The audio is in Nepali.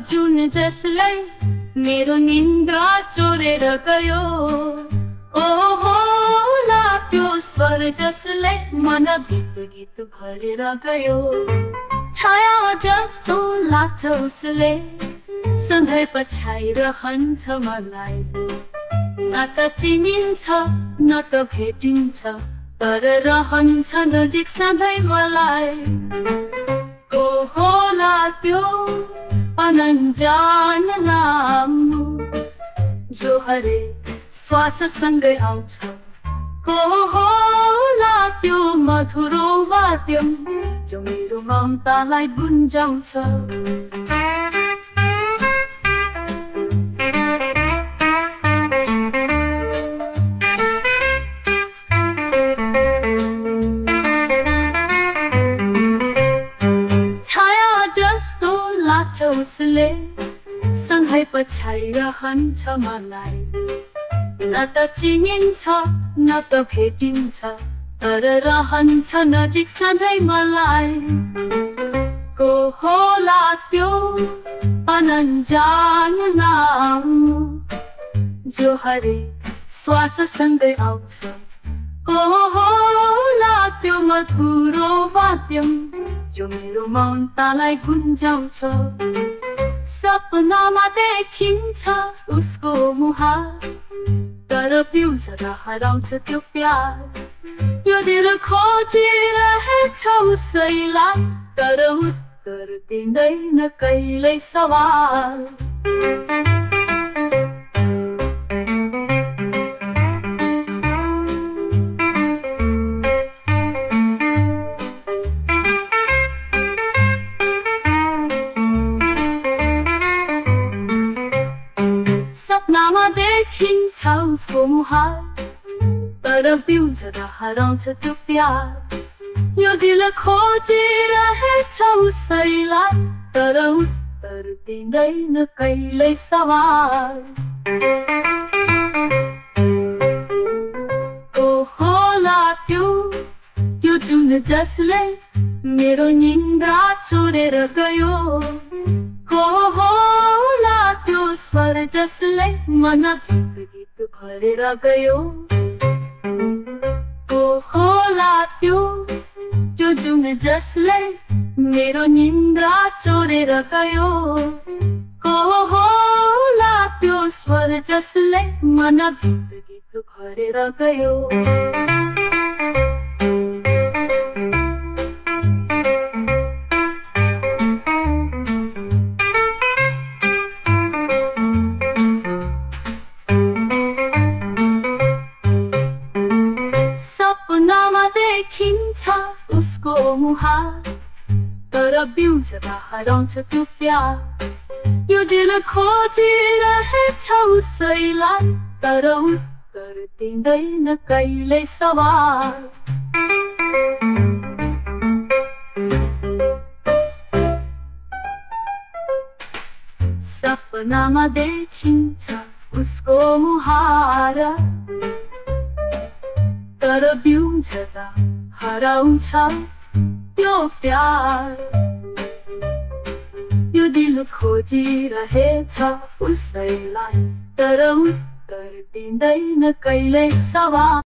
जुन जसलाई मेरो निन्द्रा चोरेर गयो। ओहो ला त्यो स्वर जसलाई मनभित्र गीत भरेर गयो। छाया जस्तो लाग्छ उसले सधैँ पछाइरहन्छ मलाई। न त चिनिन्छ न त भेटिन्छ तर रहन्छ नजिक सधैँ मलाई। को होला त्यो अनजान नाम जो हरेक श्वाससँगै आउँछ। को होला त्यो मधुरो वाद्य जो मेरो ममतालाई गुन्जाउँछ। लाग्छ उसले सँगै पछाइरहन्छ मलाई। न त चिनिन्छ न त भेटिन्छ तर रहन्छ नजिक सधैँ मलाई। को होला त्यो अनजान नाम जो हरेक श्वाससँगै आउँछ। को होला त्यो मधुरो वाद्य जो मेरो ममतालाई गुन्जाउँछ। सपनामा देखिन्छ उसको मुहार तर पिउँछ र हराउँछ त्यो प्यार। यो दिल खोजिरहेछ उसैलाई तर उत्तर दिँदैन कहिल्यै सवाल। सपनामा देखिन्छ उसको मुहार तर पिउँछ र हराउँछ त्यो प्यार। यो दिल खोजिरहेछ उसैलाई तर उत्तर दिँदैन कहिल्यै सवाल। को होला त्यो जुन जसले मेरो निन्द्रा चोरेर गयो। को होला त्यो स्वर जसले मनभित्र गीत भरेर गयो। को होला त्यो जुन जसले मेरो निन्द्रा चोरेर गयो। को होला त्यो स्वर जसले मनभित्र गीत भरेर गयो। सपनामा देखिन्छ उसको मुहार तर पिउँछ र हराउँछ त्यो प्यार। यो दिल खोजिरहेछ उसैलाई तर उत्तर दिँदैन कहिल्यै सवाल। सपनामा देखिन्छ उसको मुहार तर पिउँछ र हराउँछ त्यो प्यार। यो दिल खोजिरहेछ उसैलाई तर उत्तर दिँदैन कहिल्यै सवाल।